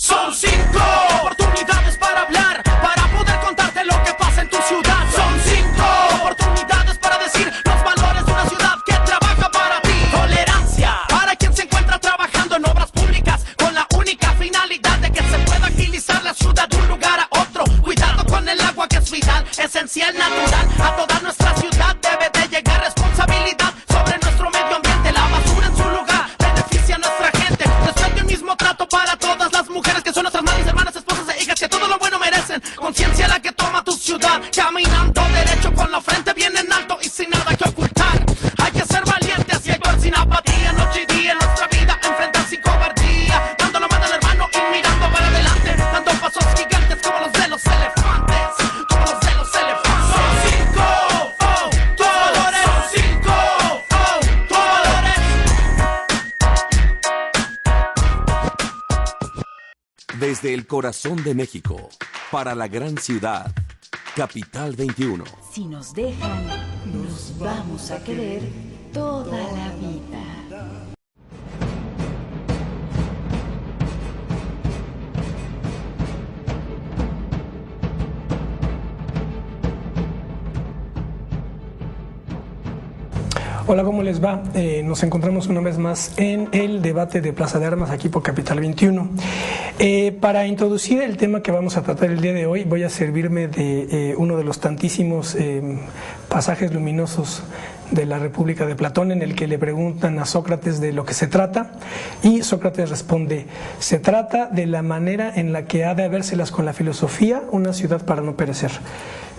Son 5 oportunidades para hablar, para poder contarte lo que pasa en tu ciudad. Son 5 oportunidades para decir los valores de una ciudad que trabaja para ti. Tolerancia para quien se encuentra trabajando en obras públicas, con la única finalidad de que se pueda agilizar la ciudad de un lugar a otro. Cuidado con el agua que es vital, esencial, natural. A toda nuestra ciudad debe de llegar responsabilidad sobre nuestro medio ambiente. La basura en su lugar beneficia a nuestra gente. Respeto y mismo trato para todas las mujeres que son nuestras madres, hermanas, esposas e hijas, que todo lo bueno merecen. Conciencia la que toma tu ciudad, caminando derecho con la frente bien en alto y sin nada que ocultar. Hay que ser valientes y actuar sin apatía, noche y día en nuestra vida, enfrentar sin cobardía, dando la mano al hermano y mirando para adelante, dando pasos gigantes como los de los elefantes, como los de los elefantes. Son 5, valores. Son 5, valores. Desde el corazón de México, para la gran ciudad, Capital 21. Si nos dejan, nos vamos a querer toda la vida. Hola, ¿cómo les va? Nos encontramos una vez más en el debate de Plaza de Armas aquí por Capital 21. Para introducir el tema que vamos a tratar el día de hoy, voy a servirme de uno de los tantísimos pasajes luminosos de la República de Platón, en el que le preguntan a Sócrates de lo que se trata, y Sócrates responde: se trata de la manera en la que ha de habérselas con la filosofía una ciudad para no perecer.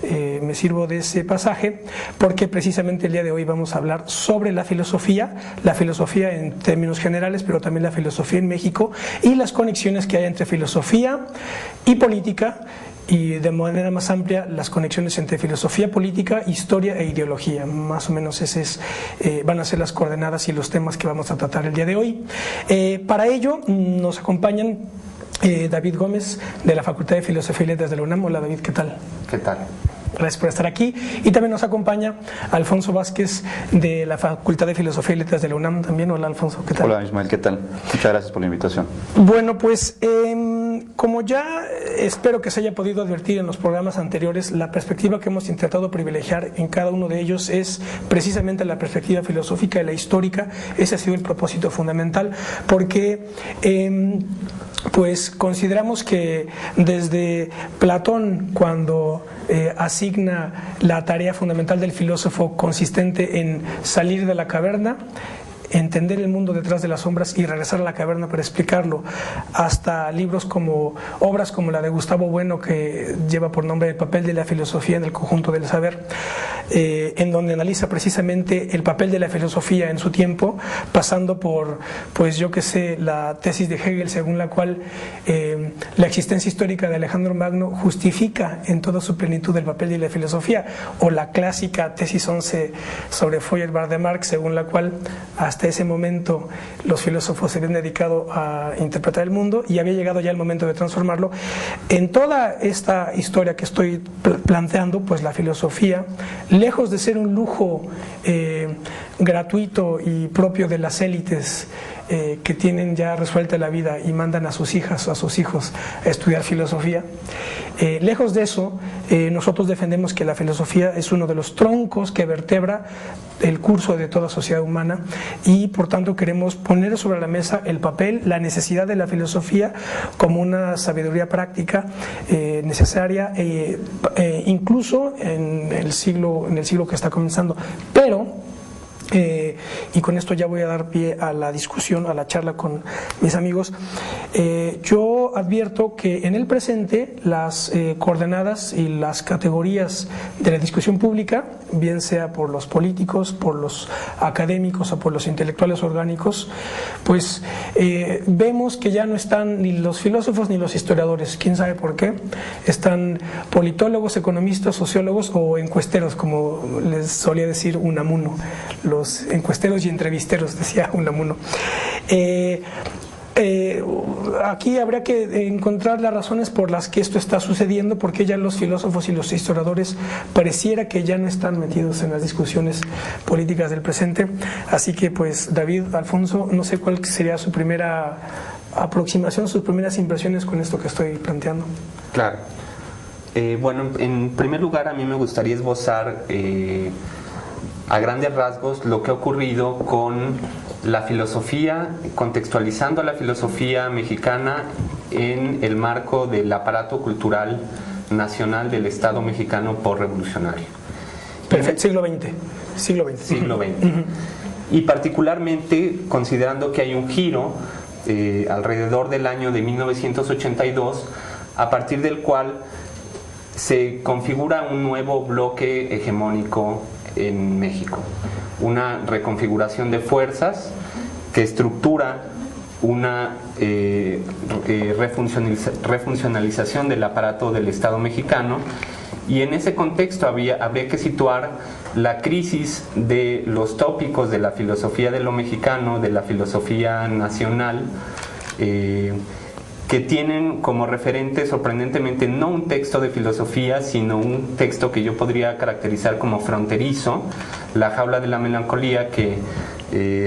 Me sirvo de ese pasaje porque precisamente el día de hoy vamos a hablar sobre la filosofía en términos generales, pero también la filosofía en México y las conexiones que hay entre filosofía y política, y de manera más amplia las conexiones entre filosofía, política, historia e ideología. Más o menos van a ser las coordenadas y los temas que vamos a tratar el día de hoy. Para ello nos acompañan David Gómez, de la Facultad de Filosofía y Letras de la UNAM. Hola David, ¿qué tal? ¿Qué tal? Gracias por estar aquí. Y también nos acompaña Alfonso Vázquez, de la Facultad de Filosofía y Letras de la UNAM también. Hola Alfonso, ¿qué tal? Hola Ismael, ¿qué tal? Muchas gracias por la invitación. Bueno, pues como ya espero que se haya podido advertir en los programas anteriores, la perspectiva que hemos intentado privilegiar en cada uno de ellos es precisamente la perspectiva filosófica y la histórica. Ese ha sido el propósito fundamental, porque pues consideramos que desde Platón, cuando asigna la tarea fundamental del filósofo consistente en salir de la caverna, entender el mundo detrás de las sombras y regresar a la caverna para explicarlo, hasta obras como la de Gustavo Bueno, que lleva por nombre El papel de la filosofía en el conjunto del saber, en donde analiza precisamente el papel de la filosofía en su tiempo, pasando por, pues yo que sé, la tesis de Hegel, según la cual la existencia histórica de Alejandro Magno justifica en toda su plenitud el papel de la filosofía, o la clásica tesis 11 sobre Feuerbach de Marx, según la cual hasta ese momento los filósofos se habían dedicado a interpretar el mundo y había llegado ya el momento de transformarlo. En toda esta historia que estoy planteando, pues la filosofía, lejos de ser un lujo gratuito y propio de las élites que tienen ya resuelta la vida y mandan a sus hijas o a sus hijos a estudiar filosofía, lejos de eso, nosotros defendemos que la filosofía es uno de los troncos que vertebra el curso de toda sociedad humana, y por tanto queremos poner sobre la mesa el papel, la necesidad de la filosofía como una sabiduría práctica necesaria, incluso en el siglo que está comenzando. Pero y con esto ya voy a dar pie a la discusión, a la charla con mis amigos. Yo advierto que en el presente las coordenadas y las categorías de la discusión pública, bien sea por los políticos, por los académicos o por los intelectuales orgánicos, pues vemos que ya no están ni los filósofos ni los historiadores. ¿Quién sabe por qué? Están politólogos, economistas, sociólogos o encuesteros, como les solía decir Unamuno, los encuesteros y entrevisteros, decía Unamuno. Aquí habría que encontrar las razones por las que esto está sucediendo, porque ya los filósofos y los historiadores pareciera que ya no están metidos en las discusiones políticas del presente. Así que pues David, Alfonso, no sé cuál sería su primera aproximación, sus primeras impresiones con esto que estoy planteando. Claro. Bueno, en primer lugar a mí me gustaría esbozar a grandes rasgos lo que ha ocurrido con la filosofía, contextualizando la filosofía mexicana en el marco del aparato cultural nacional del Estado mexicano postrevolucionario. Perfecto, siglo XX. Siglo XX. Y particularmente considerando que hay un giro alrededor del año de 1982, a partir del cual se configura un nuevo bloque hegemónico en México, una reconfiguración de fuerzas que estructura una refuncionalización del aparato del Estado mexicano, y en ese contexto habría que situar la crisis de los tópicos de la filosofía de lo mexicano, de la filosofía nacional, que tienen como referente sorprendentemente no un texto de filosofía, sino un texto que yo podría caracterizar como fronterizo, La jaula de la melancolía, que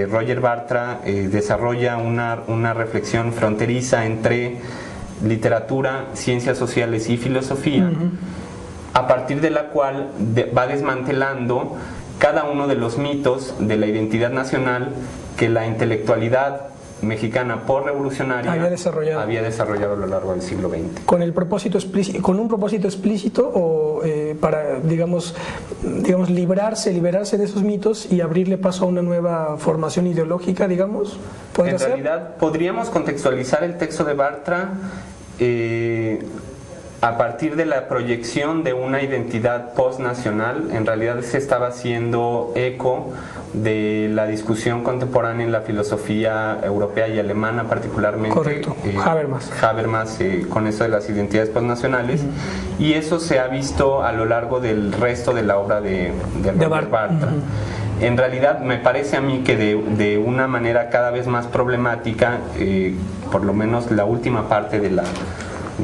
Roger Bartra desarrolla una reflexión fronteriza entre literatura, ciencias sociales y filosofía, a partir de la cual va desmantelando cada uno de los mitos de la identidad nacional que la intelectualidad mexicana postrevolucionaria había desarrollado a lo largo del siglo XX. ¿Con un propósito explícito o para, digamos, liberarse de esos mitos y abrirle paso a una nueva formación ideológica, digamos? En realidad, podríamos contextualizar el texto de Bartra a partir de la proyección de una identidad postnacional. En realidad se estaba haciendo eco de la discusión contemporánea en la filosofía europea y alemana, particularmente. Correcto. Habermas con eso de las identidades postnacionales, y eso se ha visto a lo largo del resto de la obra de Roger Bartra. En realidad me parece a mí que de una manera cada vez más problemática, por lo menos la última parte de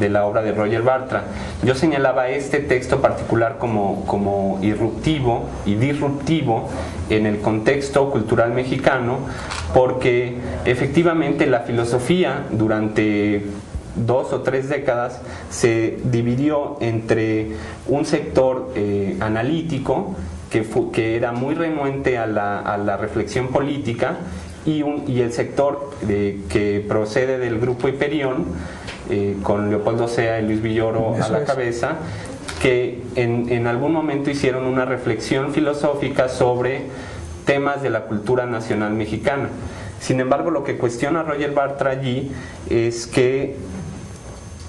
la obra de Roger Bartra. Yo señalaba este texto particular como irruptivo y disruptivo en el contexto cultural mexicano, porque efectivamente la filosofía durante 2 o 3 décadas se dividió entre un sector analítico que era muy renuente a la reflexión política, y el sector que procede del grupo Hiperión, con Leopoldo Sea y Luis Villoro a la cabeza, que en algún momento hicieron una reflexión filosófica sobre temas de la cultura nacional mexicana. Sin embargo, lo que cuestiona Roger Bartra allí es que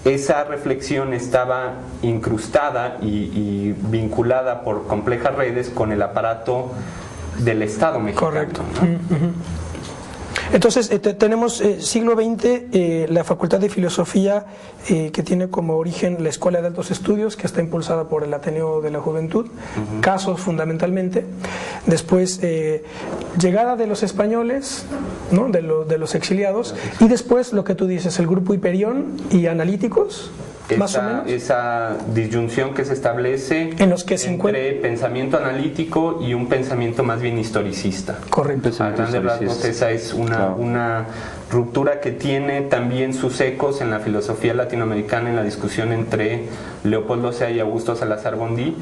esa reflexión estaba incrustada y vinculada por complejas redes con el aparato del Estado mexicano. Correcto. ¿No? Entonces tenemos siglo XX, la Facultad de Filosofía, que tiene como origen la Escuela de Altos Estudios, que está impulsada por el Ateneo de la Juventud, Casos fundamentalmente. Después llegada de los españoles, ¿no? de los exiliados, y después lo que tú dices, el grupo Hiperión y analíticos. Más o menos. Esa disyunción que se establece en los que entre pensamiento analítico y un pensamiento más bien historicista. Correcto. A grandes rasgos, esa es una ruptura que tiene también sus ecos en la filosofía latinoamericana, en la discusión entre Leopoldo Sea y Augusto Salazar Bondí,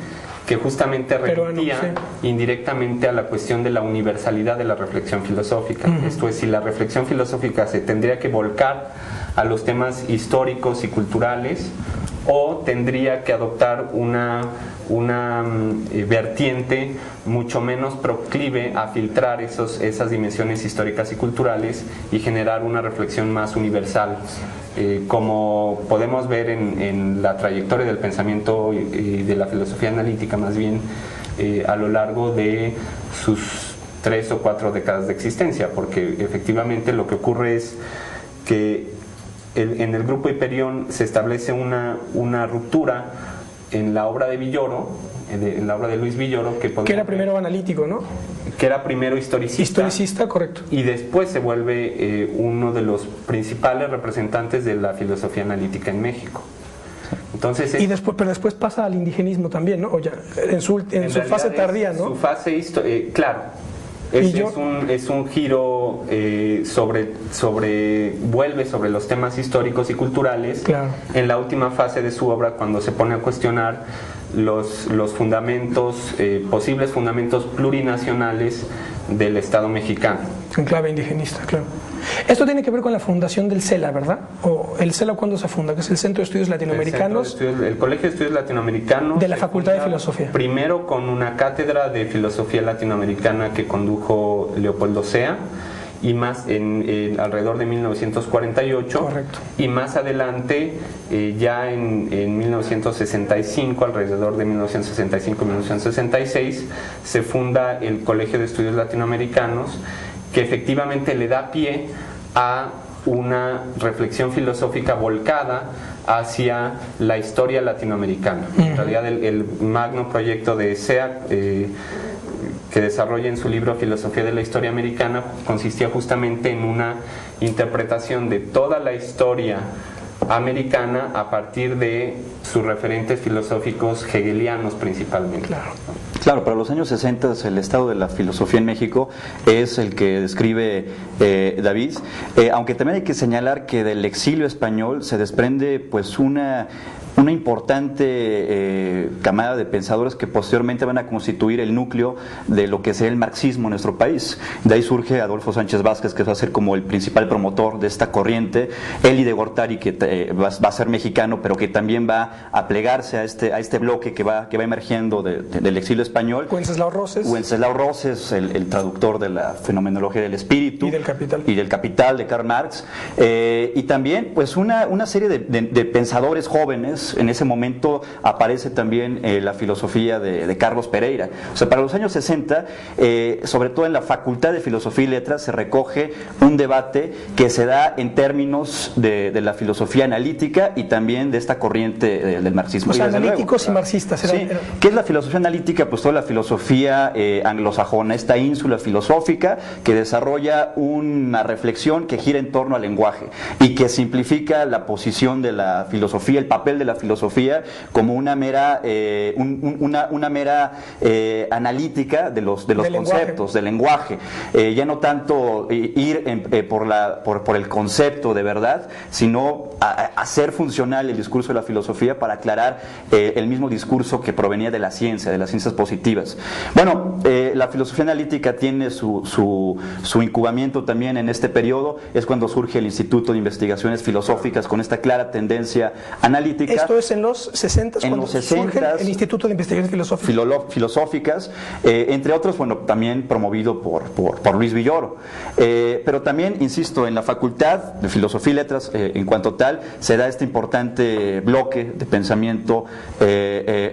que justamente remitía indirectamente a la cuestión de la universalidad de la reflexión filosófica. Esto es, si la reflexión filosófica se tendría que volcar a los temas históricos y culturales, o tendría que adoptar una vertiente mucho menos proclive a filtrar esas dimensiones históricas y culturales y generar una reflexión más universal, como podemos ver en la trayectoria del pensamiento y de la filosofía analítica, más bien a lo largo de sus 3 o 4 décadas de existencia, porque efectivamente lo que ocurre es que en el grupo Hiperión se establece una ruptura en la obra de Villoro, en la obra de Luis Villoro, que era primero analítico, ¿no? Que era primero historicista. Historicista, correcto. Y después se vuelve uno de los principales representantes de la filosofía analítica en México. Entonces, pero después pasa al indigenismo también, ¿no? O ya, en su fase tardía, ¿no? Su fase, claro. Es un giro vuelve sobre los temas históricos y culturales, claro, en la última fase de su obra, cuando se pone a cuestionar los fundamentos, posibles fundamentos plurinacionales del Estado mexicano. En clave indigenista, claro. Esto tiene que ver con la fundación del CELA, ¿verdad? ¿O el CELA cuándo se funda? Que es el Centro de Estudios Latinoamericanos. El Colegio de Estudios Latinoamericanos. De la Facultad de Filosofía. Primero con una cátedra de filosofía latinoamericana que condujo Leopoldo Sea, y más alrededor de 1948. Correcto. Y más adelante, ya en 1965, alrededor de 1965-1966, se funda el Colegio de Estudios Latinoamericanos, que efectivamente le da pie a una reflexión filosófica volcada hacia la historia latinoamericana. En realidad el magno proyecto de Sea, que desarrolla en su libro Filosofía de la Historia Americana, consistía justamente en una interpretación de toda la historia americana a partir de sus referentes filosóficos hegelianos principalmente. Claro, para los años 60 el estado de la filosofía en México es el que describe David, aunque también hay que señalar que del exilio español se desprende pues una importante camada de pensadores que posteriormente van a constituir el núcleo de lo que será el marxismo en nuestro país. De ahí surge Adolfo Sánchez Vázquez, que va a ser como el principal promotor de esta corriente, Elie de Gortari, que va a ser mexicano, pero que también va a plegarse a este bloque que va emergiendo del exilio español. Wenceslao Roses, el traductor de la fenomenología del espíritu y del Capital de Karl Marx, y también pues una serie de pensadores jóvenes. En ese momento aparece también la filosofía de Carlos Pereira. O sea, para los años 60, sobre todo en la Facultad de Filosofía y Letras, se recoge un debate que se da en términos de la filosofía analítica y también de esta corriente del marxismo. O sea, analíticos y marxistas. Sí. ¿Qué es la filosofía analítica? Pues toda la filosofía anglosajona, esta ínsula filosófica que desarrolla una reflexión que gira en torno al lenguaje y que simplifica la posición de la filosofía, el papel de la filosofía como una mera analítica de los conceptos, del lenguaje. Ya no tanto ir por el concepto de verdad, sino hacer funcional el discurso de la filosofía para aclarar el mismo discurso que provenía de la ciencia, de las ciencias positivas. Bueno, la filosofía analítica tiene su incubamiento también en este periodo, es cuando surge el Instituto de Investigaciones Filosóficas con esta clara tendencia analítica. Esto es en los 60, en cuando los 60, surge el Instituto de Investigaciones Filosóficas, entre otros, bueno, también promovido por Luis Villoro. Pero también, insisto, en la Facultad de Filosofía y Letras, en cuanto tal, se da este importante bloque de pensamiento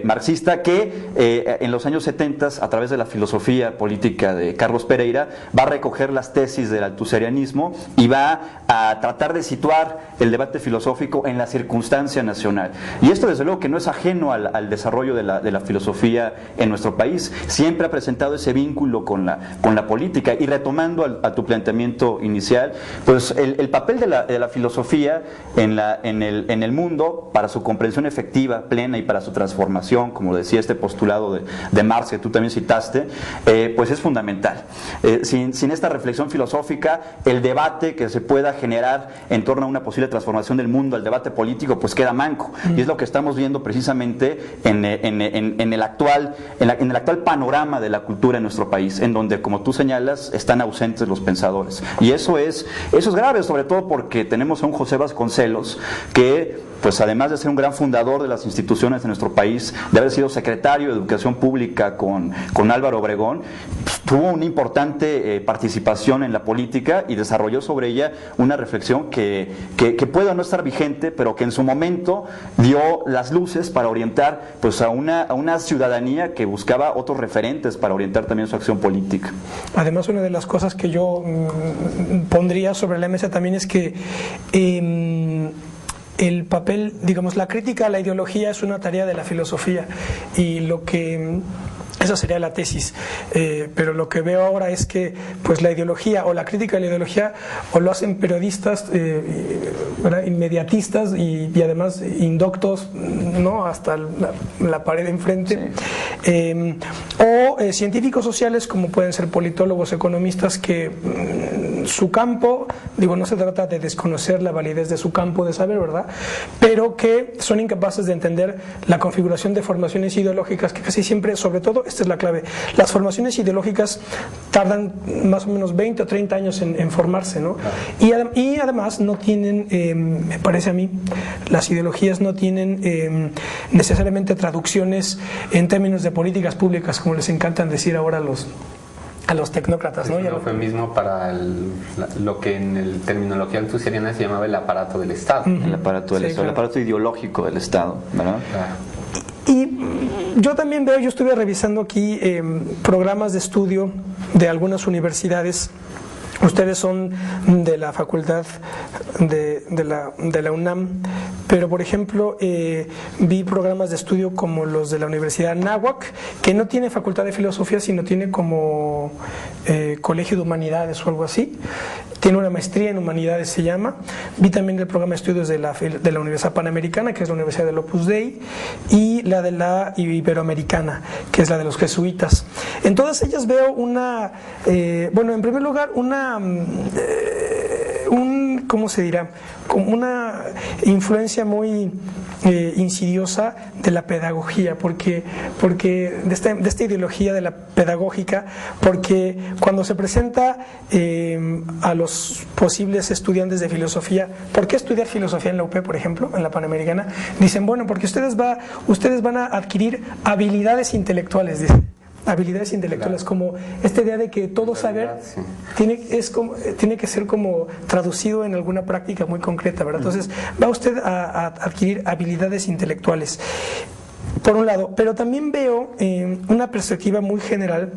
marxista que en los años 70, a través de la filosofía política de Carlos Pereira, va a recoger las tesis del altuserianismo y va a tratar de situar el debate filosófico en la circunstancia nacional. Y esto desde luego que no es ajeno al desarrollo de la filosofía en nuestro país. Siempre ha presentado ese vínculo con la política. Y retomando a tu planteamiento inicial, pues el papel de la filosofía en el mundo para su comprensión efectiva, plena y para su transformación, como decía este postulado de Marx que tú también citaste, pues es fundamental. Sin esta reflexión filosófica, el debate que se pueda generar en torno a una posible transformación del mundo, el debate político, pues queda manco. Y es lo que estamos viendo precisamente en el actual panorama de la cultura en nuestro país, en donde, como tú señalas, están ausentes los pensadores. Y eso es grave, sobre todo porque tenemos a un José Vasconcelos que, pues además de ser un gran fundador de las instituciones de nuestro país, de haber sido secretario de Educación Pública con Álvaro Obregón, pues, tuvo una importante participación en la política y desarrolló sobre ella una reflexión que puede no estar vigente, pero que en su momento dio las luces para orientar pues a una ciudadanía que buscaba otros referentes para orientar también su acción política. Además, una de las cosas que yo pondría sobre la mesa también es que el papel, digamos, la crítica a la ideología es una tarea de la filosofía, y esa sería la tesis, pero lo que veo ahora es que pues la ideología o la crítica a la ideología o lo hacen periodistas inmediatistas y además indoctos, ¿no?, hasta la pared enfrente, sí. O o científicos sociales como pueden ser politólogos, economistas, que su campo, digo, no se trata de desconocer la validez de su campo de saber, ¿verdad?, pero que son incapaces de entender la configuración de formaciones ideológicas, que casi siempre, sobre todo, esta es la clave, las formaciones ideológicas tardan más o menos 20 o 30 años en formarse, ¿no? Y además no tienen, me parece a mí, las ideologías no tienen necesariamente traducciones en términos de políticas públicas, como les encantan decir ahora a los tecnócratas, ¿no? Es un eufemismo para lo que en el terminología althusseriana se llamaba el aparato del Estado. El aparato del Estado, claro. El aparato ideológico del Estado, ¿verdad? Claro. Y yo también veo, yo estuve revisando aquí programas de estudio de algunas universidades. Ustedes son de la facultad de la UNAM, pero por ejemplo vi programas de estudio como los de la Universidad Anáhuac, que no tiene facultad de filosofía, sino tiene como colegio de humanidades o algo así. Tiene una maestría en humanidades, se llama. Vi también el programa de estudios de la Universidad Panamericana, que es la Universidad del Opus Dei, y la de la Iberoamericana, que es la de los jesuitas. En todas ellas veo una, bueno, en primer lugar, ¿cómo se dirá? Como una influencia muy insidiosa de la pedagogía, porque de esta ideología de la pedagógica, porque cuando se presenta a los posibles estudiantes de filosofía, ¿por qué estudiar filosofía en la UP, por ejemplo, en la Panamericana? Dicen, bueno, porque ustedes van a adquirir habilidades intelectuales, dicen. Habilidades intelectuales, como esta idea de que todo saber tiene que ser como traducido en alguna práctica muy concreta, ¿verdad? Entonces va usted a adquirir habilidades intelectuales, por un lado, pero también veo una perspectiva muy general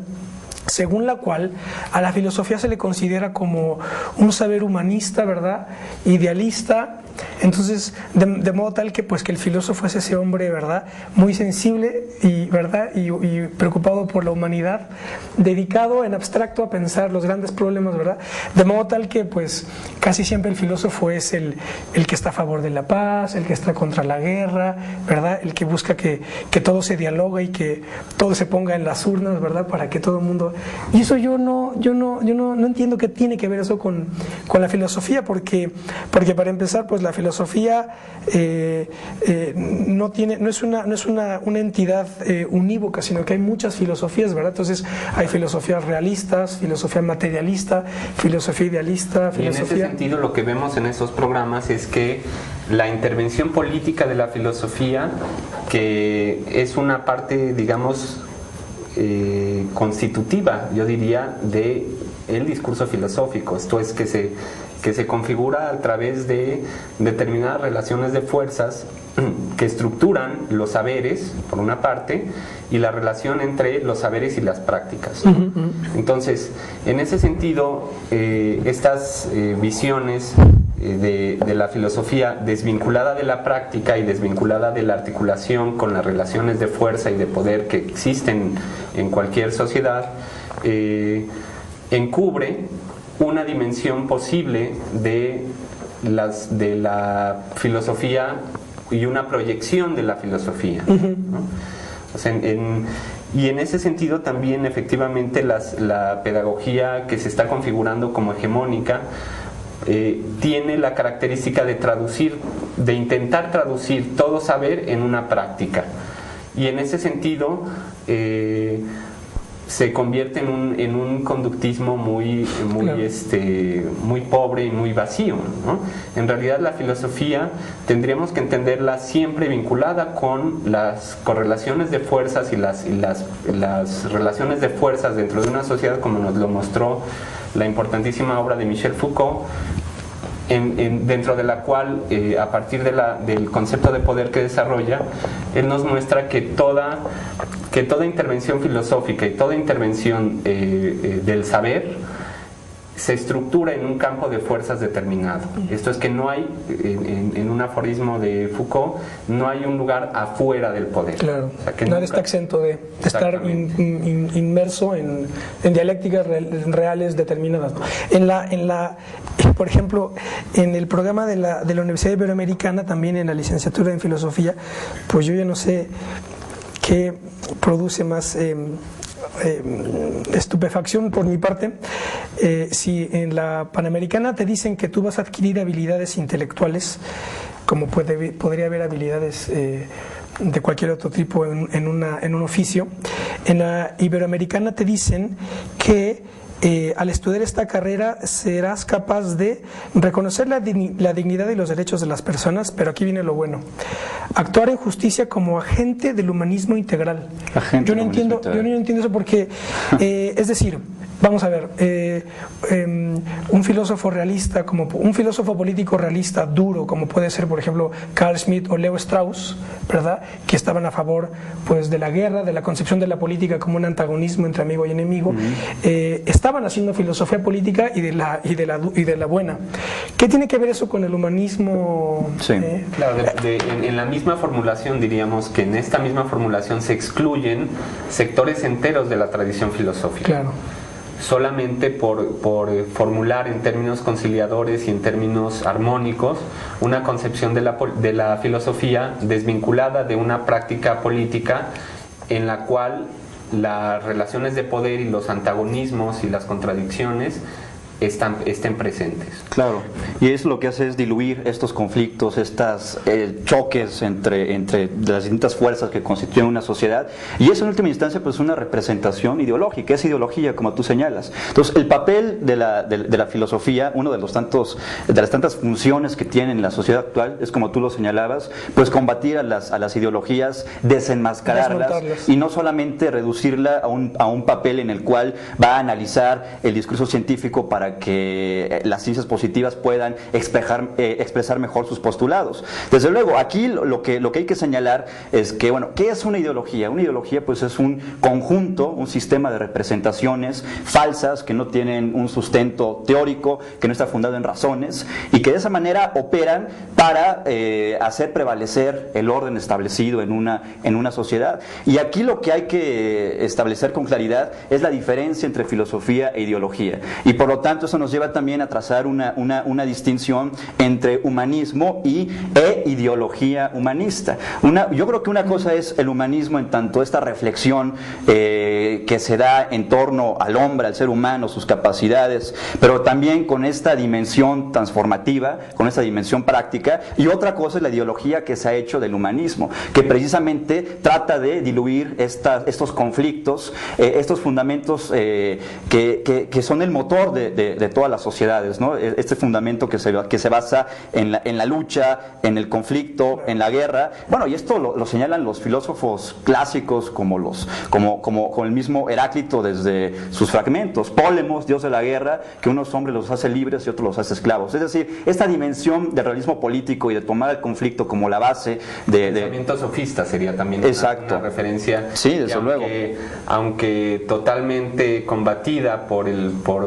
según la cual a la filosofía se le considera como un saber humanista, ¿verdad?, idealista. Entonces, de modo tal que pues que el filósofo es ese hombre, ¿verdad?, muy sensible y, ¿verdad?, y preocupado por la humanidad, dedicado en abstracto a pensar los grandes problemas, ¿verdad?, de modo tal que pues casi siempre el filósofo es el que está a favor de la paz, el que está contra la guerra, ¿verdad?, el que busca que todo se dialogue y que todo se ponga en las urnas, ¿verdad?, para que todo el mundo... Y eso yo no entiendo qué tiene que ver eso con la filosofía, porque para empezar, pues la filosofía no es una entidad unívoca, sino que hay muchas filosofías, ¿verdad? Entonces hay filosofías realistas, filosofía materialista, filosofía idealista, filosofía... Y en ese sentido lo que vemos en esos programas es que la intervención política de la filosofía, que es una parte, digamos, constitutiva, yo diría, de el discurso filosófico, esto es que se configura a través de determinadas relaciones de fuerzas que estructuran los saberes, por una parte, y la relación entre los saberes y las prácticas. Entonces, en ese sentido, estas visiones de la filosofía desvinculada de la práctica y desvinculada de la articulación con las relaciones de fuerza y de poder que existen en cualquier sociedad, encubre una dimensión posible de la filosofía y una proyección de la filosofía, ¿no? O sea, y en ese sentido también efectivamente la pedagogía que se está configurando como hegemónica tiene la característica de intentar traducir todo saber en una práctica, y en ese sentido se convierte en un conductismo muy pobre y muy vacío, ¿no? En realidad la filosofía tendríamos que entenderla siempre vinculada con las correlaciones de fuerzas y las relaciones de fuerzas dentro de una sociedad, como nos lo mostró la importantísima obra de Michel Foucault, dentro de la cual, a partir del concepto de poder que desarrolla, él nos muestra que toda intervención filosófica y toda intervención del saber se estructura en un campo de fuerzas determinado. Esto es que no hay, en un aforismo de Foucault, no hay un lugar afuera del poder. Claro, o sea, que nadie está exento de estar inmerso en dialécticas reales determinadas. Por ejemplo, en el programa de la Universidad Iberoamericana, también en la licenciatura en filosofía, pues yo ya no sé qué produce más estupefacción por mi parte, si en la Panamericana te dicen que tú vas a adquirir habilidades intelectuales, como podría haber habilidades de cualquier otro tipo en un oficio, en la Iberoamericana te dicen que al estudiar esta carrera serás capaz de reconocer la dignidad y los derechos de las personas, pero aquí viene lo bueno: actuar en justicia como agente del humanismo integral. Yo no entiendo eso porque, es decir, vamos a ver, un filósofo realista, como un filósofo político realista duro, como puede ser, por ejemplo, Carl Schmitt o Leo Strauss, ¿verdad?, que estaban a favor, pues, de la guerra, de la concepción de la política como un antagonismo entre amigo y enemigo, estaban haciendo filosofía política y de la buena. ¿Qué tiene que ver eso con el humanismo? Sí. Claro, en la misma formulación diríamos que en esta misma formulación se excluyen sectores enteros de la tradición filosófica. Claro. Solamente por formular en términos conciliadores y en términos armónicos una concepción de la filosofía desvinculada de una práctica política en la cual las relaciones de poder y los antagonismos y las contradicciones estén presentes. Claro, y eso lo que hace es diluir estos conflictos, estos choques entre las distintas fuerzas que constituyen una sociedad, y eso en última instancia pues es una representación ideológica, es ideología, como tú señalas. Entonces el papel de la filosofía, uno de las tantas funciones que tiene en la sociedad actual, es, como tú lo señalabas, pues combatir a las ideologías, desenmascararlas, y no solamente reducirla a un papel en el cual va a analizar el discurso científico para que las ciencias positivas puedan expresar mejor sus postulados. Desde luego, aquí lo que hay que señalar es que, bueno, ¿qué es una ideología? Una ideología pues es un conjunto, un sistema de representaciones falsas que no tienen un sustento teórico, que no está fundado en razones, y que de esa manera operan para hacer prevalecer el orden establecido en una sociedad. Y aquí lo que hay que establecer con claridad es la diferencia entre filosofía e ideología. Y por lo tanto eso nos lleva también a trazar una distinción entre humanismo e ideología humanista. Yo creo que una cosa es el humanismo en tanto esta reflexión que se da en torno al hombre, al ser humano, sus capacidades, pero también con esta dimensión transformativa, con esta dimensión práctica, y otra cosa es la ideología que se ha hecho del humanismo, que precisamente trata de diluir estos conflictos, estos fundamentos que son el motor de todas las sociedades, ¿no? Este fundamento que se basa en la lucha, en el conflicto, en la guerra. Bueno, y esto lo señalan los filósofos clásicos como el mismo Heráclito desde sus fragmentos. Pólemos, dios de la guerra, que unos hombres los hace libres y otros los hace esclavos. Es decir, esta dimensión del realismo político y de tomar el conflicto como la base de pensamiento sofista sería también exacto. Una referencia. Sí, desde luego. Aunque totalmente combatida por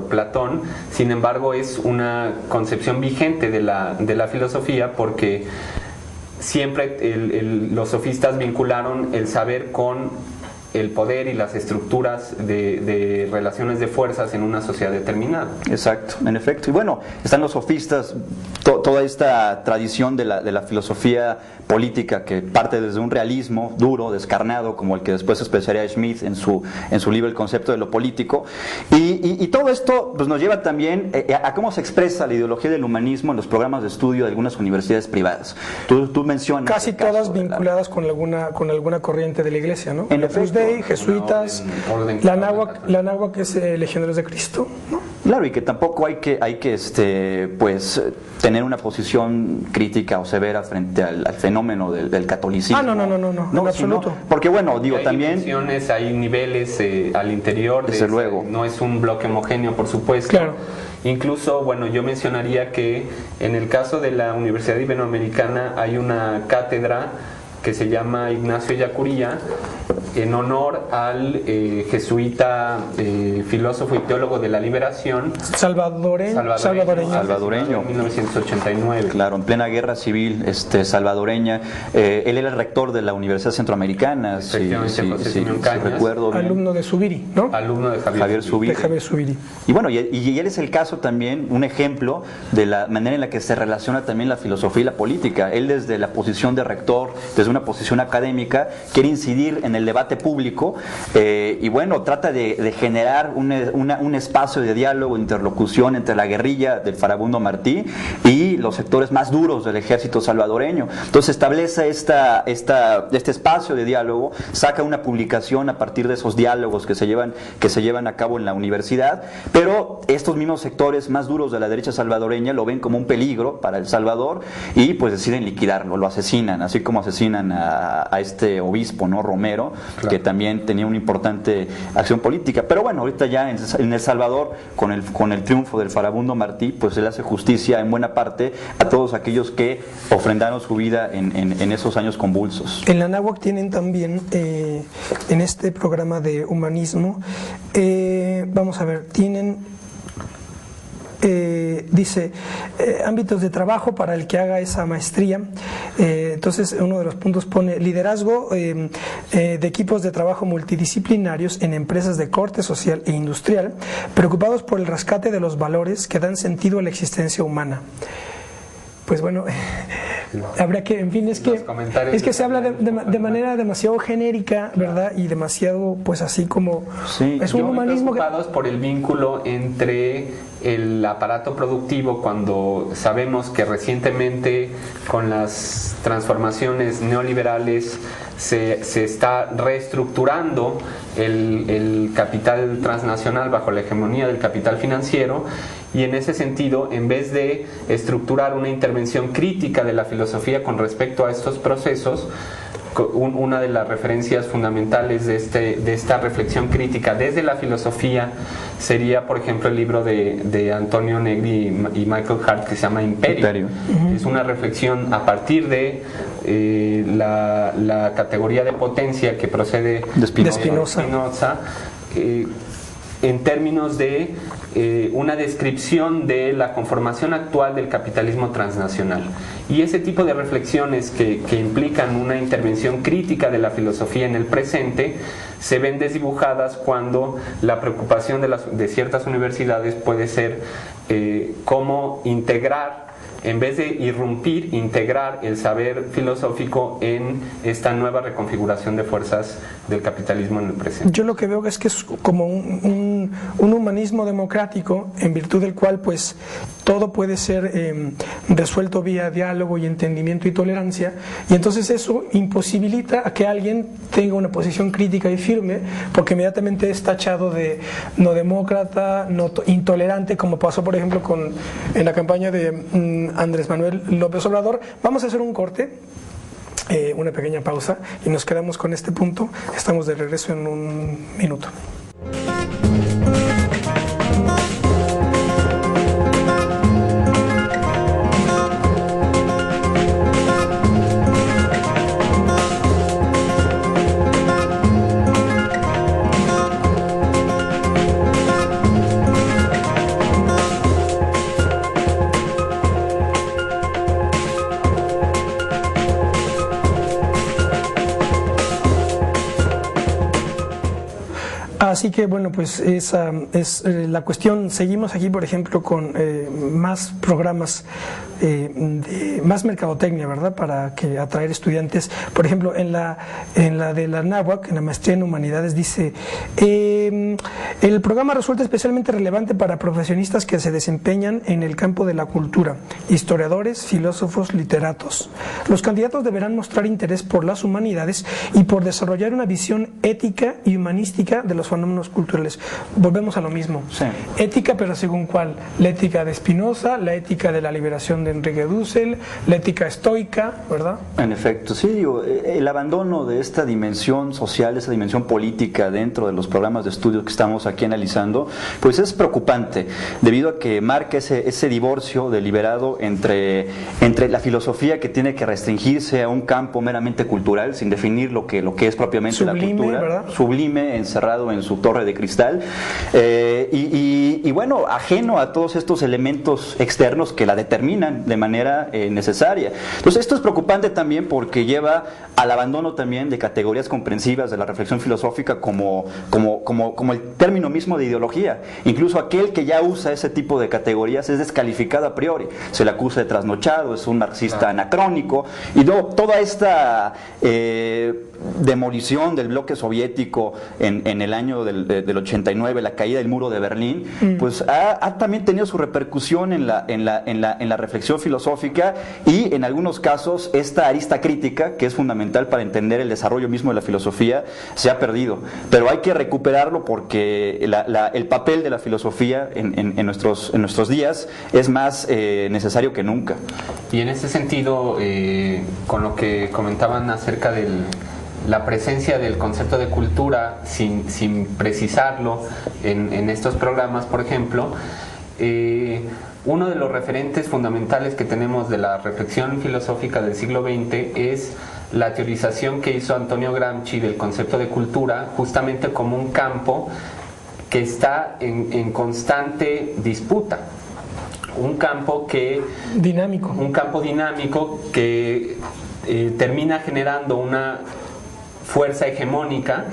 Platón, sin embargo es una concepción vigente de la filosofía, porque siempre los sofistas vincularon el saber con el poder y las estructuras de relaciones de fuerzas en una sociedad determinada. Exacto, en efecto. Y bueno, están los sofistas, toda esta tradición de la filosofía política que parte desde un realismo duro, descarnado, como el que después expresaría Schmitt en su libro El concepto de lo político. Y todo esto pues, nos lleva también a cómo se expresa la ideología del humanismo en los programas de estudio de algunas universidades privadas. Tú mencionas... Casi todas vinculadas con alguna corriente de la Iglesia, ¿no? En efecto. Jesuitas, la Anáhuac que es Legionarios de Cristo, ¿no? Claro, y que tampoco hay que tener una posición crítica o severa frente al fenómeno del catolicismo. No, en absoluto. Porque bueno, digo, hay también... dimensiones, hay niveles al interior. Desde luego. No es un bloque homogéneo, por supuesto. Claro. Incluso, bueno, yo mencionaría que en el caso de la Universidad Iberoamericana hay una cátedra que se llama Ignacio Ellacuría, en honor al jesuita, filósofo y teólogo de la liberación salvadoreño. En 1989. Claro, en plena guerra civil salvadoreña. Él era el rector de la Universidad Centroamericana, si recuerdo bien. Alumno de Zubiri, ¿no? Alumno de Javier Zubiri. Y bueno, y él es el caso también, un ejemplo de la manera en la que se relaciona también la filosofía y la política. Él desde la posición de rector, desde una posición académica, quiere incidir en el debate debate público, y bueno, trata de generar un espacio de diálogo, interlocución entre la guerrilla del Farabundo Martí y los sectores más duros del ejército salvadoreño. Entonces establece este espacio de diálogo, saca una publicación a partir de esos diálogos que se llevan a cabo en la universidad, pero estos mismos sectores más duros de la derecha salvadoreña lo ven como un peligro para El Salvador y pues deciden liquidarlo, lo asesinan, así como asesinan a este obispo, ¿no? Romero, claro, que también tenía una importante acción política. Pero bueno, ahorita ya en El Salvador, con el triunfo del Farabundo Martí, pues se le hace justicia en buena parte a todos aquellos que ofrendaron su vida en esos años convulsos. En la Anáhuac tienen también, en este programa de humanismo, vamos a ver, tienen... dice ámbitos de trabajo para el que haga esa maestría. Entonces uno de los puntos pone liderazgo de equipos de trabajo multidisciplinarios en empresas de corte social e industrial, preocupados por el rescate de los valores que dan sentido a la existencia humana. Pues bueno, habría que, en fin, es que se habla de manera demasiado genérica, ¿verdad? Y demasiado, pues así como sí, es un humanismo preocupados por el vínculo entre el aparato productivo, cuando sabemos que recientemente con las transformaciones neoliberales se está reestructurando el capital transnacional bajo la hegemonía del capital financiero, y en ese sentido, en vez de estructurar una intervención crítica de la filosofía con respecto a estos procesos, una de las referencias fundamentales de esta reflexión crítica desde la filosofía sería, por ejemplo, el libro de Antonio Negri y Michael Hart, que se llama Imperio. Es una reflexión a partir de la categoría de potencia que procede de Spinoza, en términos de una descripción de la conformación actual del capitalismo transnacional. Y ese tipo de reflexiones que implican una intervención crítica de la filosofía en el presente se ven desdibujadas cuando la preocupación de ciertas universidades puede ser cómo integrar, en vez de irrumpir, integrar el saber filosófico en esta nueva reconfiguración de fuerzas del capitalismo en el presente. Yo lo que veo es que es como un humanismo democrático, en virtud del cual pues todo puede ser resuelto vía diálogo y entendimiento y tolerancia, y entonces eso imposibilita a que alguien tenga una posición crítica y firme, porque inmediatamente es tachado de no demócrata, no intolerante, como pasó por ejemplo en la campaña de Andrés Manuel López Obrador. Vamos a hacer un corte, una pequeña pausa, y nos quedamos con este punto. Estamos de regreso en un minuto. Así que bueno, pues esa es la cuestión. Seguimos aquí, por ejemplo, con más programas de más mercadotecnia, ¿verdad? Para que atraer estudiantes. Por ejemplo, en la de la Anáhuac, en la maestría en humanidades, dice el programa resulta especialmente relevante para profesionistas que se desempeñan en el campo de la cultura, historiadores, filósofos, literatos. Los candidatos deberán mostrar interés por las humanidades y por desarrollar una visión ética y humanística de los fenómenos culturales. Volvemos a lo mismo. Sí. Ética, pero según cuál. La ética de Spinoza, la ética de la liberación de Enrique Dussel, la ética estoica, ¿verdad? En efecto, sí, digo, el abandono de esta dimensión social, esa dimensión política dentro de los programas de estudios que estamos aquí analizando, pues es preocupante, debido a que marca ese divorcio deliberado entre la filosofía, que tiene que restringirse a un campo meramente cultural, sin definir lo que es propiamente sublime, la cultura, ¿verdad? Sublime, encerrado en su torre de cristal, y bueno, ajeno a todos estos elementos externos que la determinan aplican de manera necesaria. Entonces esto es preocupante también porque lleva al abandono también de categorías comprensivas de la reflexión filosófica como el término mismo de ideología. Incluso aquel que ya usa ese tipo de categorías es descalificado a priori, se le acusa de trasnochado, es un marxista anacrónico, y toda esta demolición del bloque soviético en el año del 89, la caída del muro de Berlín, pues ha también tenido su repercusión en la reflexión filosófica, y en algunos casos esta arista crítica, que es fundamental para entender el desarrollo mismo de la filosofía, se ha perdido. Pero hay que recuperarlo porque el papel de la filosofía en nuestros días es más necesario que nunca. Y en ese sentido, con lo que comentaban acerca de la presencia del concepto de cultura sin precisarlo en estos programas, por ejemplo, uno de los referentes fundamentales que tenemos de la reflexión filosófica del siglo XX es la teorización que hizo Antonio Gramsci del concepto de cultura, justamente como un campo que está en constante disputa. Un campo dinámico que termina generando una fuerza hegemónica,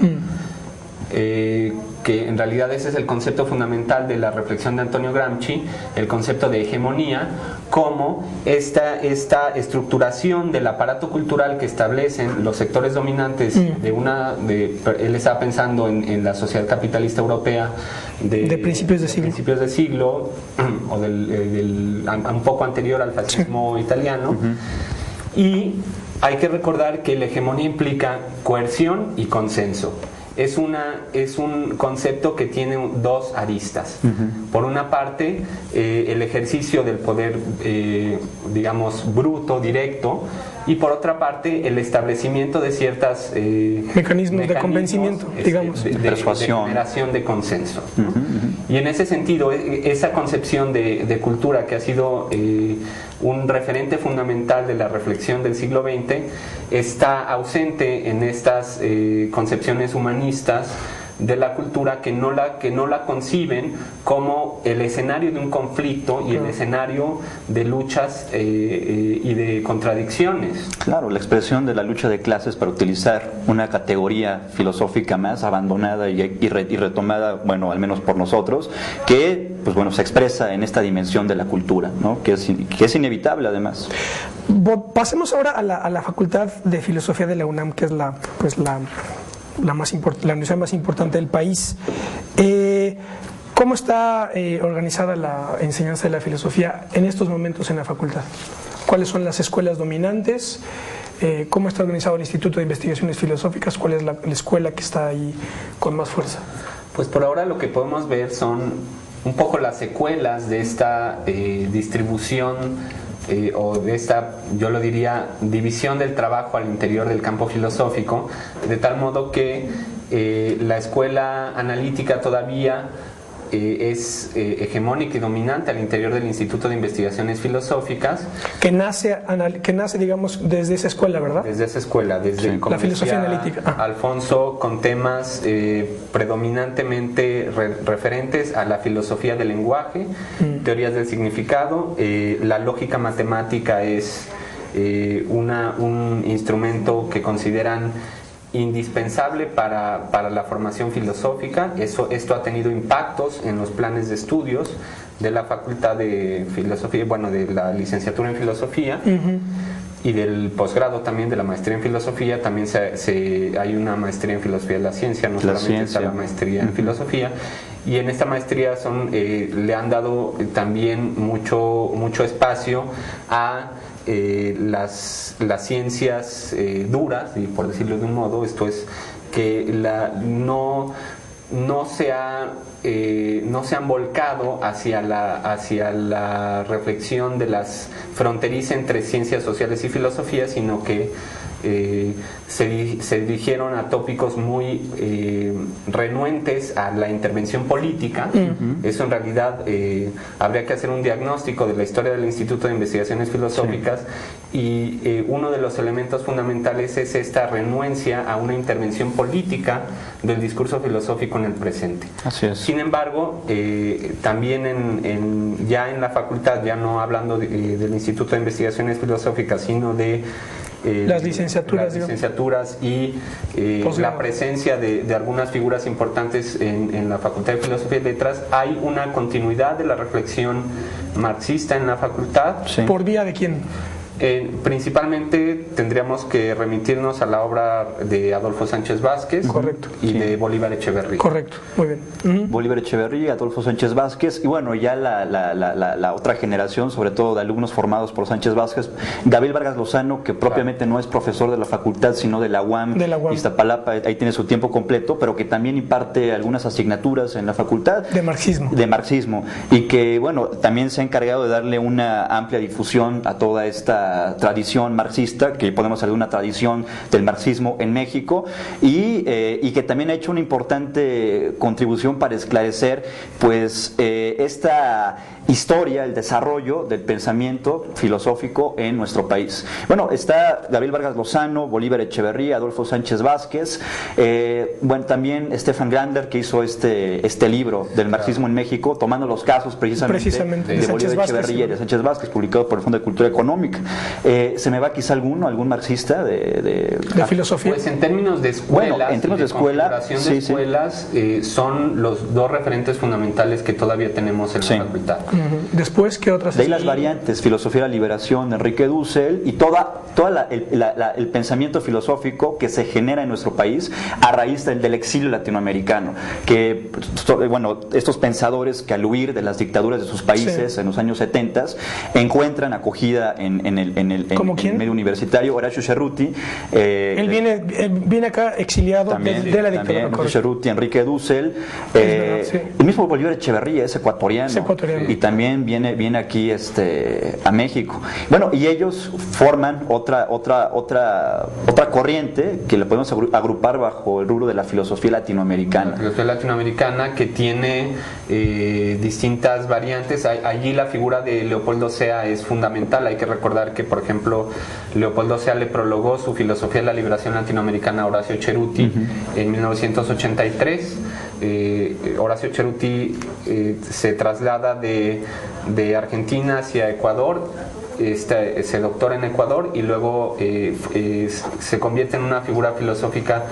que en realidad ese es el concepto fundamental de la reflexión de Antonio Gramsci, el concepto de hegemonía, como esta estructuración del aparato cultural que establecen los sectores dominantes él estaba pensando en la sociedad capitalista europea de principios de siglo, o un poco anterior al fascismo italiano. Y hay que recordar que la hegemonía implica coerción y consenso. Es un concepto que tiene dos aristas. Por una parte, el ejercicio del poder, digamos, bruto, directo, y por otra parte, el establecimiento de ciertos mecanismos de convencimiento, digamos, de persuasión, de generación de consenso. Y en ese sentido, esa concepción de cultura, que ha sido un referente fundamental de la reflexión del siglo XX, está ausente en estas concepciones humanistas de la cultura, que no la conciben como el escenario de un conflicto y el escenario de luchas y de contradicciones. Claro, la expresión de la lucha de clases, para utilizar una categoría filosófica más abandonada y retomada, bueno, al menos por nosotros, que pues bueno, se expresa en esta dimensión de la cultura, ¿no? que es inevitable además. Pasemos ahora a la Facultad de Filosofía de la UNAM, que es la universidad más importante del país. ¿Cómo está organizada la enseñanza de la filosofía en estos momentos en la facultad? ¿Cuáles son las escuelas dominantes? ¿Cómo está organizado el Instituto de Investigaciones Filosóficas? ¿Cuál es la escuela que está ahí con más fuerza? Pues por ahora lo que podemos ver son un poco las secuelas de esta distribución o de esta, yo lo diría, división del trabajo al interior del campo filosófico, de tal modo que la escuela analítica todavía es hegemónica y dominante al interior del Instituto de Investigaciones Filosóficas. Que nace, digamos, desde esa escuela, ¿verdad? Desde esa escuela, desde la filosofía analítica. Alfonso, con temas predominantemente referentes a la filosofía del lenguaje, teorías del significado. La lógica matemática es un instrumento que consideran indispensable para la formación filosófica. Esto ha tenido impactos en los planes de estudios de la Facultad de Filosofía, bueno, de la licenciatura en Filosofía y del posgrado también, de la maestría en Filosofía. También hay una maestría en Filosofía de la Ciencia, no solamente está la maestría en Filosofía. Y en esta maestría le han dado también mucho espacio a las ciencias duras, y por decirlo de un modo, esto es que no se han volcado hacia la reflexión de las fronterizas entre ciencias sociales y filosofía, sino que se dirigieron a tópicos muy renuentes a la intervención política. Eso en realidad habría que hacer un diagnóstico de la historia del Instituto de Investigaciones Filosóficas, y uno de los elementos fundamentales es esta renuencia a una intervención política del discurso filosófico en el presente. Así es. Sin embargo, también ya en la facultad, ya no hablando del Instituto de Investigaciones Filosóficas, sino de las licenciaturas y la presencia de algunas figuras importantes en la Facultad de Filosofía y Letras, hay una continuidad de la reflexión marxista en la facultad. Sí. ¿Por vía de quién? Principalmente tendríamos que remitirnos a la obra de Adolfo Sánchez Vázquez. Correcto. Y de Bolívar Echeverría. Correcto, muy bien. Bolívar Echeverría, Adolfo Sánchez Vázquez, y bueno, ya la otra generación, sobre todo de alumnos formados por Sánchez Vázquez, Gabriel Vargas Lozano, que propiamente no es profesor de la facultad, sino de la UAM, Iztapalapa, ahí tiene su tiempo completo, pero que también imparte algunas asignaturas en la facultad. De marxismo. Y que, bueno, también se ha encargado de darle una amplia difusión a toda esta tradición marxista, que podemos hablar de una tradición del marxismo en México, y que también ha hecho una importante contribución para esclarecer pues esta historia, el desarrollo del pensamiento filosófico en nuestro país. Bueno, está Gabriel Vargas Lozano, Bolívar Echeverría, Adolfo Sánchez Vázquez, bueno, también Stefan Grander, que hizo este libro del marxismo en México, tomando los casos precisamente de Bolívar Echeverría y de Sánchez Vázquez, publicado por el Fondo de Cultura Económica. ¿Se me va quizá algún marxista de filosofía? Pues en términos de escuelas, bueno, en términos de escuelas, son los dos referentes fundamentales que todavía tenemos en la facultad. Después, ¿qué otras? De ahí las variantes, Filosofía de la Liberación de Enrique Dussel, y toda el pensamiento filosófico que se genera en nuestro país a raíz del exilio latinoamericano, que bueno, estos pensadores que al huir de las dictaduras de sus países en los años 70 encuentran acogida en el medio universitario. Horacio Cerruti, él viene acá exiliado de la dictadura. Horacio Cerruti, Enrique Dussel, el mismo Bolívar Echeverría es ecuatoriano. Y también viene aquí a México. Bueno, y ellos forman otra corriente que le podemos agrupar bajo el rubro de la filosofía latinoamericana. La filosofía latinoamericana, que tiene distintas variantes. Allí la figura de Leopoldo Sea es fundamental. Hay que recordar que, por ejemplo, Leopoldo Sea le prologó su filosofía de la liberación latinoamericana a Horacio Cerruti en 1983. Horacio Cerruti se traslada de Argentina hacia Ecuador, se doctora en Ecuador y luego se convierte en una figura filosófica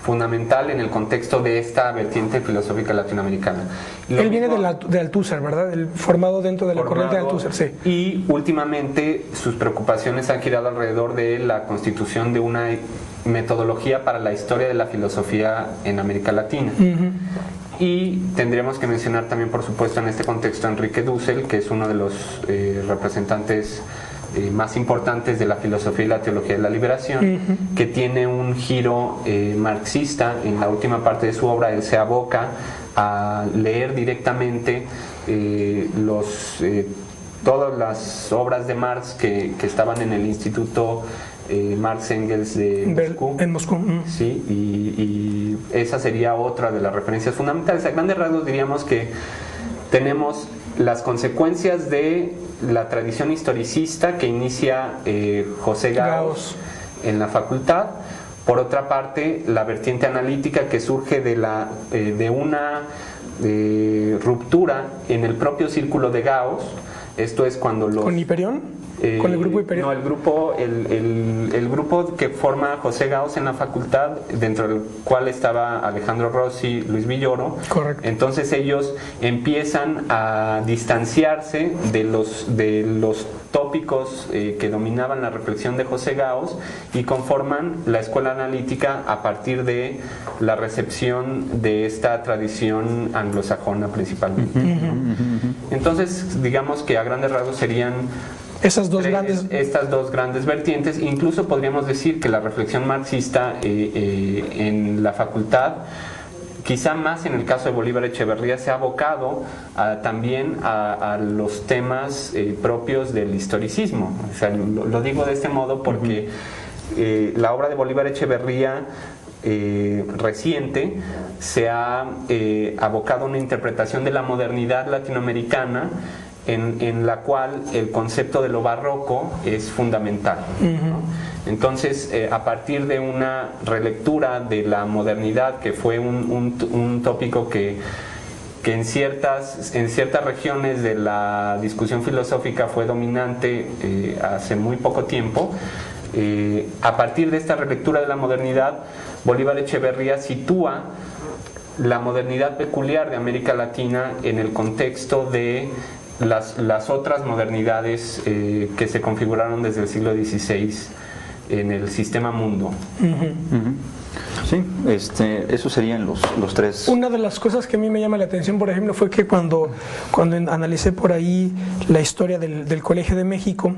fundamental en el contexto de esta vertiente filosófica latinoamericana. Él viene de Althusser, ¿verdad? Formado dentro de la corriente de Althusser, sí. Y últimamente sus preocupaciones han girado alrededor de la constitución de una metodología para la historia de la filosofía en América Latina. Y tendríamos que mencionar también, por supuesto, en este contexto, a Enrique Dussel, que es uno de los representantes más importantes de la filosofía y la teología de la liberación, que tiene un giro marxista. En la última parte de su obra, él se aboca a leer directamente todas las obras de Marx que estaban en el Instituto Marx Engels de Moscú. En Moscú. Sí, y esa sería otra de las referencias fundamentales. A grandes rasgos diríamos que tenemos las consecuencias de la tradición historicista que inicia José Gauss en la facultad. Por otra parte, la vertiente analítica que surge de una ruptura en el propio círculo de Gauss. Esto es cuando los... ¿Con Hiperión? ¿Con el grupo Hiperión? No, el grupo que forma José Gauss en la facultad, dentro del cual estaba Alejandro Rossi, Luis Villoro. Correcto. Entonces ellos empiezan a distanciarse de los tópicos que dominaban la reflexión de José Gauss y conforman la escuela analítica a partir de la recepción de esta tradición anglosajona principalmente. Entonces, digamos que a grandes rasgos serían estas dos grandes vertientes. Incluso podríamos decir que la reflexión marxista en la facultad, quizá más en el caso de Bolívar Echeverría, se ha abocado también a los temas propios del historicismo. O sea, lo digo de este modo porque la obra de Bolívar Echeverría reciente se ha abocado a una interpretación de la modernidad latinoamericana en la cual el concepto de lo barroco es fundamental, ¿no? Entonces, a partir de una relectura de la modernidad, que fue un tópico que en ciertas regiones de la discusión filosófica fue dominante hace muy poco tiempo, a partir de esta relectura de la modernidad, Bolívar Echeverría sitúa la modernidad peculiar de América Latina en el contexto de las otras modernidades que se configuraron desde el siglo XVI en el sistema mundo. Sí, esos serían los tres. Una de las cosas que a mí me llama la atención, por ejemplo, fue que cuando analicé por ahí la historia del Colegio de México,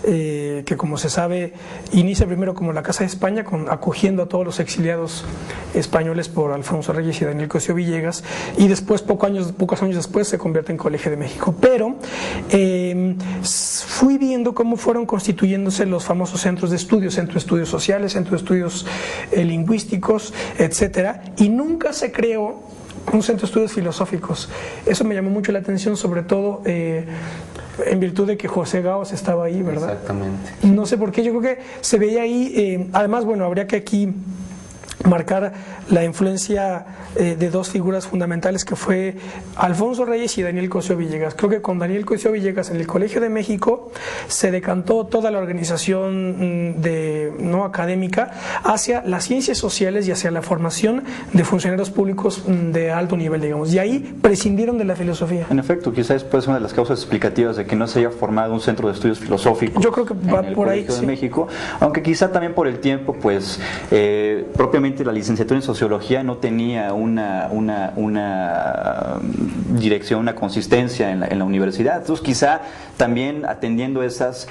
que como se sabe inicia primero como la Casa de España, acogiendo a todos los exiliados españoles por Alfonso Reyes y Daniel Cosío Villegas, y después pocos años después se convierte en Colegio de México. Pero fui viendo cómo fueron constituyéndose los famosos centros de estudios, centro de estudios sociales, centro de estudios lingüísticos, etcétera, y nunca se creó un centro de estudios filosóficos. Eso me llamó mucho la atención, sobre todo en virtud de que José Gaos estaba ahí, ¿verdad? Exactamente. No sé por qué, yo creo que se veía ahí, además, bueno, habría que aquí marcar la influencia de dos figuras fundamentales, que fue Alfonso Reyes y Daniel Cosío Villegas. Creo que con Daniel Cosío Villegas en el Colegio de México se decantó toda la organización no académica hacia las ciencias sociales y hacia la formación de funcionarios públicos de alto nivel, digamos, y ahí prescindieron de la filosofía. En efecto, quizás puede ser una de las causas explicativas de que no se haya formado un centro de estudios filosóficos. Yo creo que va por ahí, Colegio de México, aunque quizá también por el tiempo, pues propiamente la licenciatura en sociología no tenía una dirección, una consistencia en la universidad. Entonces, quizá también atendiendo esas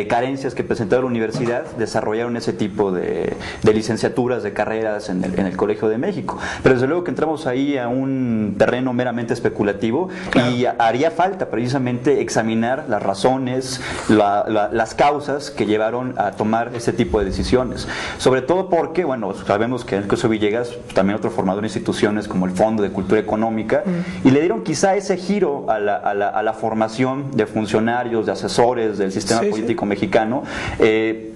carencias que presentaba la universidad, desarrollaron ese tipo de licenciaturas, de carreras en el Colegio de México. Pero desde luego que entramos ahí a un terreno meramente especulativo, claro, y haría falta precisamente examinar las razones, las causas que llevaron a tomar ese tipo de decisiones. Sobre todo porque, bueno, sabemos que en el caso de Villegas, también otro formador de instituciones como el Fondo de Cultura Económica, y le dieron quizá ese giro a la formación de funcionarios, de asesores del sistema político mexicano,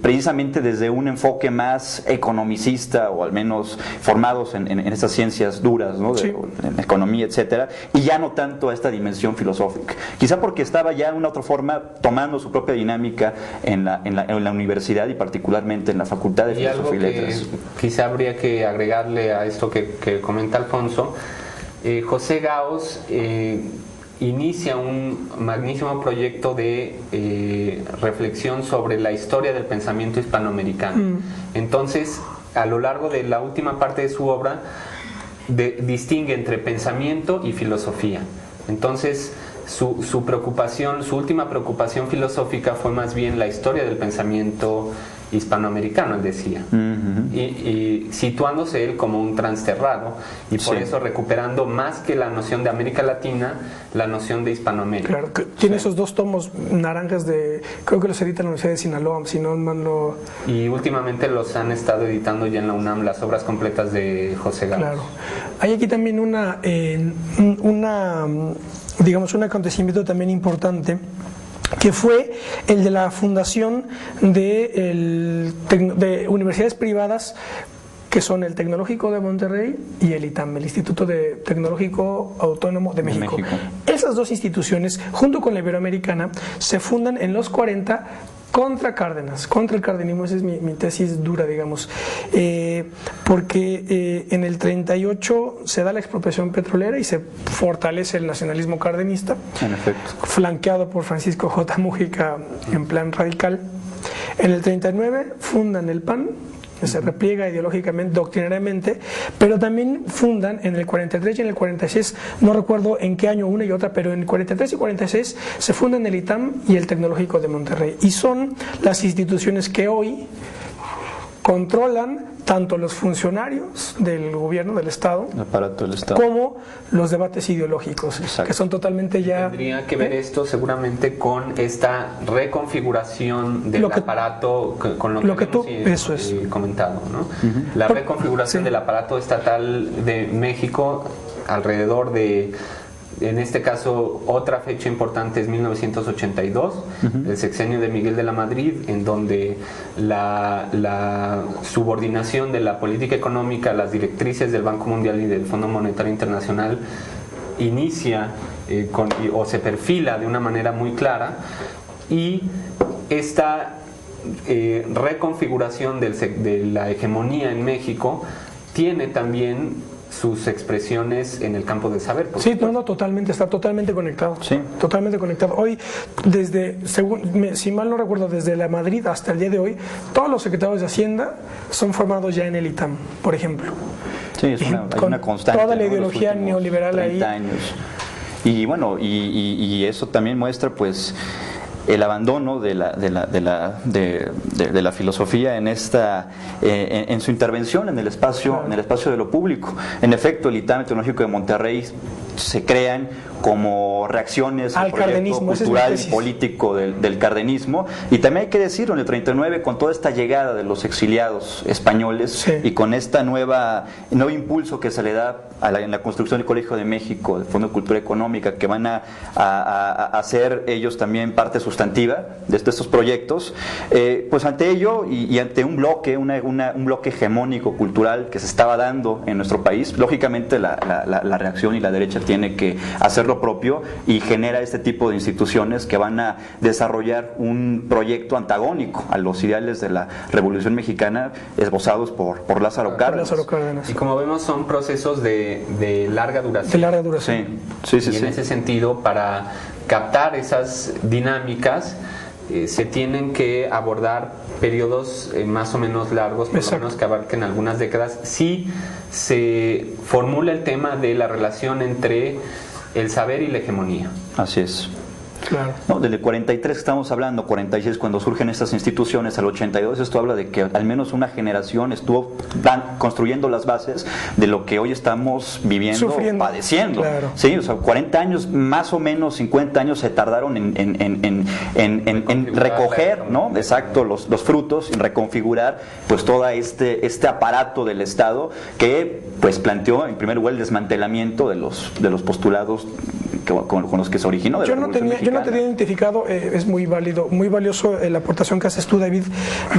precisamente desde un enfoque más economicista, o al menos formados en estas ciencias duras, ¿no? En economía, etcétera, y ya no tanto a esta dimensión filosófica. Quizá porque estaba ya de una otra forma tomando su propia dinámica en la universidad, y particularmente en la Facultad de Filosofía y Letras. Quizá habría que agregarle a esto que comenta Alfonso. José Gaos inicia un magnífico proyecto de reflexión sobre la historia del pensamiento hispanoamericano. Entonces, a lo largo de la última parte de su obra, distingue entre pensamiento y filosofía. Entonces, su última preocupación filosófica fue más bien la historia del pensamiento hispanoamericano, él decía, y situándose él como un transterrado, y por eso recuperando más que la noción de América Latina, la noción de Hispanoamérica. Claro, que tiene esos dos tomos naranjas creo que los edita en la Universidad de Sinaloa, si no mal y últimamente los han estado editando ya en la UNAM, las obras completas de José Gaos. Claro. Hay aquí también digamos, un acontecimiento también importante, que fue el de la fundación de universidades privadas, que son el Tecnológico de Monterrey y el ITAM, el Instituto Tecnológico Autónomo de México. Esas dos instituciones, junto con la Iberoamericana, se fundan en los 40 contra Cárdenas, contra el cardenismo. Esa es mi tesis dura, digamos, porque en el 38 se da la expropiación petrolera y se fortalece el nacionalismo cardenista, en efecto, flanqueado por Francisco J. Mujica en plan radical. En el 39 fundan el PAN, que se repliega ideológicamente, doctrinariamente, pero también fundan en el 43 y en el 46, no recuerdo en qué año una y otra, pero en el 43 y 46 se fundan el ITAM y el Tecnológico de Monterrey, y son las instituciones que hoy controlan tanto los funcionarios del gobierno, del Estado, el aparato del Estado, como los debates ideológicos, exacto, que son totalmente ya... Tendría que ver esto seguramente con esta reconfiguración del aparato, con lo que hemos comentado, ¿no? La reconfiguración del aparato estatal de México alrededor de... En este caso, otra fecha importante es 1982, el sexenio de Miguel de la Madrid, en donde la subordinación de la política económica a las directrices del Banco Mundial y del Fondo Monetario Internacional inicia o se perfila de una manera muy clara, y esta reconfiguración de la hegemonía en México tiene también sus expresiones en el campo del saber. Sí, totalmente, está totalmente conectado. Sí. Totalmente conectado. Hoy, si mal no recuerdo, desde la Madrid hasta el día de hoy, todos los secretarios de Hacienda son formados ya en el ITAM, por ejemplo. Sí, hay una constante. Toda la ideología neoliberal 30 ahí. años. Y bueno, y eso también muestra, pues, el abandono de la filosofía en su intervención en el espacio de lo público. En efecto, el ITAM Tecnológico de Monterrey se crean como reacciones al proyecto cultural y político del cardenismo, y también hay que decirlo, en el 39, con toda esta llegada de los exiliados españoles, y con este nuevo impulso que se le da en la construcción del Colegio de México, del Fondo de Cultura Económica, que van a hacer ellos también parte sustantiva de estos proyectos, pues ante ello y ante un bloque hegemónico cultural que se estaba dando en nuestro país, lógicamente la reacción y la derecha tiene que hacer lo propio, y genera este tipo de instituciones que van a desarrollar un proyecto antagónico a los ideales de la Revolución Mexicana esbozados por Lázaro Cárdenas. Y como vemos, son procesos de larga duración. Sí. Y en ese sentido, para captar esas dinámicas, se tienen que abordar periodos más o menos largos, por lo menos que abarquen algunas décadas, si se formula el tema de la relación entre el saber y la hegemonía. Así es. Claro. No, desde el 43 que estamos hablando, 46 cuando surgen estas instituciones, al 82, esto habla de que al menos una generación estuvo construyendo las bases de lo que hoy estamos viviendo, padeciendo. Claro. Sí, o sea, 40 años, más o menos 50 años se tardaron en recoger, ¿no? Exacto, los frutos, en reconfigurar pues todo este aparato del Estado que pues planteó en primer lugar el desmantelamiento de los postulados con los que se originó. Yo no tenía identificado, es muy válido, muy valioso la aportación que haces tú, David,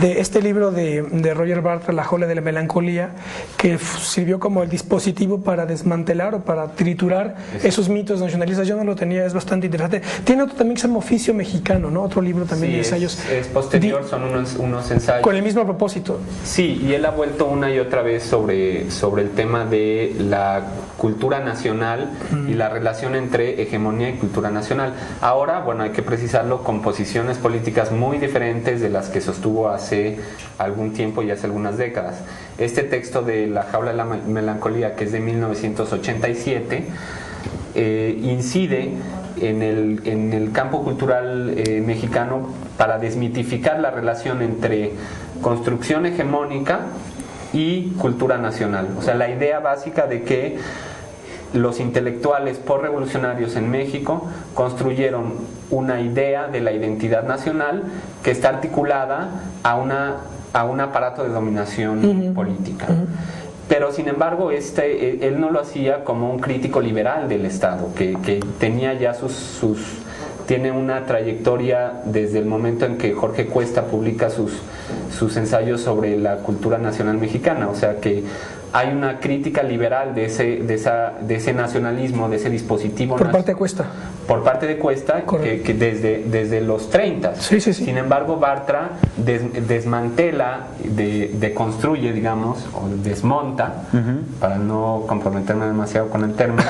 de este libro de Roger Bartra, La jaula de la melancolía, que sirvió como el dispositivo para desmantelar o para triturar esos mitos nacionalistas. Yo no lo tenía, es bastante interesante. Tiene otro también que se llama Oficio Mexicano, ¿no? Otro libro también de ensayos. Es posterior, son unos ensayos. Con el mismo propósito. Sí, y él ha vuelto una y otra vez sobre el tema de la cultura nacional y la relación entre hegemonía y cultura nacional. Ahora, bueno, hay que precisarlo, con posiciones políticas muy diferentes de las que sostuvo hace algún tiempo y hace algunas décadas. Este texto de La jaula de la melancolía, que es de 1987, incide en el campo cultural mexicano para desmitificar la relación entre construcción hegemónica y cultura nacional. O sea, la idea básica de que los intelectuales posrevolucionarios en México construyeron una idea de la identidad nacional que está articulada a un aparato de dominación política. Pero sin embargo él no lo hacía como un crítico liberal del Estado, que tenía ya tiene una trayectoria desde el momento en que Jorge Cuesta publica sus ensayos sobre la cultura nacional mexicana. O sea que hay una crítica liberal de ese nacionalismo, de ese dispositivo. Por parte de Cuesta. Por parte de Cuesta, que desde los 30. Sí. Sin embargo, Bartra desmantela, deconstruye, digamos, o desmonta, para no comprometerme demasiado con el término,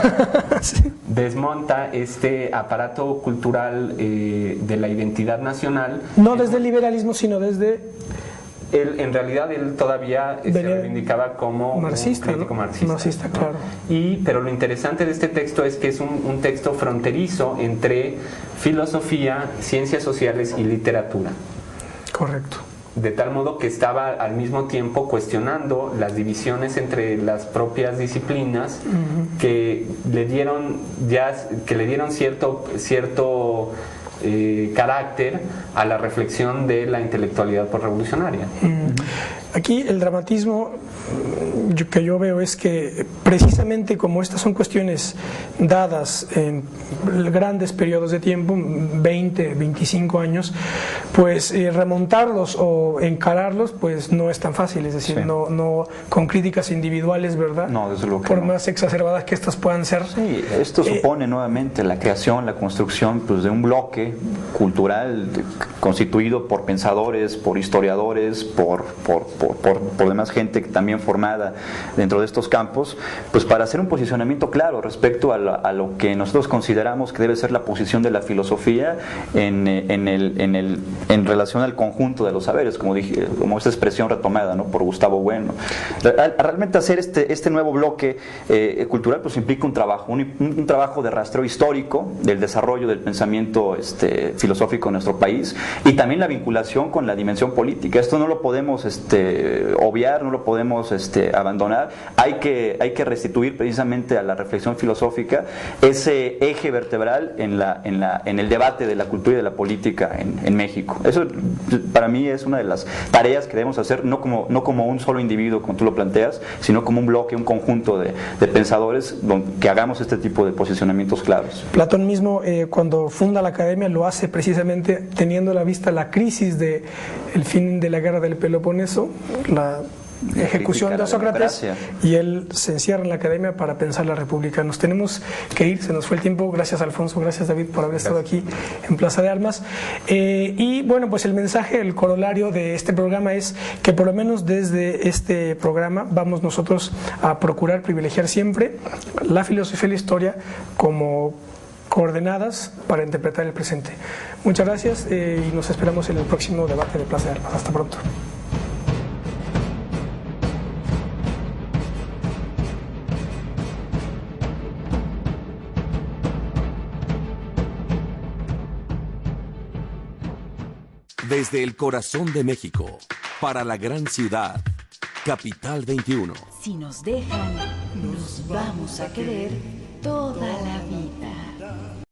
desmonta este aparato cultural de la identidad nacional. No desde el liberalismo, sino desde... En realidad él todavía se reivindicaba como marxista, un crítico marxista. Claro. Pero lo interesante de este texto es que es un texto fronterizo entre filosofía, ciencias sociales y literatura. Correcto. de tal modo que estaba al mismo tiempo cuestionando las divisiones entre las propias disciplinas que le dieron cierto carácter a la reflexión de la intelectualidad posrevolucionaria. Aquí el dramatismo que yo veo es que precisamente como estas son cuestiones dadas en grandes periodos de tiempo, 20, 25 años, pues remontarlos o encararlos pues no es tan fácil, es decir, no con críticas individuales, ¿verdad? No, desde luego que por no. más exacerbadas que estas puedan ser. Sí, esto supone nuevamente la creación, la construcción pues, de un bloque cultural constituido por pensadores, por historiadores, por demás gente también formada dentro de estos campos, pues para hacer un posicionamiento claro respecto a lo que nosotros consideramos que debe ser la posición de la filosofía en relación al conjunto de los saberes, como dije, como esta expresión retomada, ¿no?, por Gustavo Bueno. Realmente hacer este nuevo bloque cultural pues implica un trabajo de rastreo histórico del desarrollo del pensamiento filosófico en nuestro país y también la vinculación con la dimensión política. Esto no lo podemos obviar, no lo podemos abandonar. Hay que restituir precisamente a la reflexión filosófica ese eje vertebral en el debate de la cultura y de la política en México. Eso para mí es una de las tareas que debemos hacer, no como un solo individuo, como tú lo planteas, sino como un bloque, un conjunto de pensadores que hagamos este tipo de posicionamientos claros. Platón mismo, cuando funda la academia, lo hace precisamente teniendo a la vista la crisis del fin de la guerra del Peloponeso, la ejecución de Sócrates, y él se encierra en la academia para pensar la república. Nos tenemos que ir, se nos fue el tiempo. Gracias, Alfonso, gracias, David, por haber estado aquí en Plaza de Armas. Y bueno, pues el mensaje, el corolario de este programa es que por lo menos desde este programa vamos nosotros a procurar privilegiar siempre la filosofía y la historia como coordenadas para interpretar el presente. Muchas gracias y nos esperamos en el próximo debate de Plaza de Armas. Hasta pronto. Desde el corazón de México, para la gran ciudad, Capital 21. Si nos dejan, nos vamos a querer toda la vida.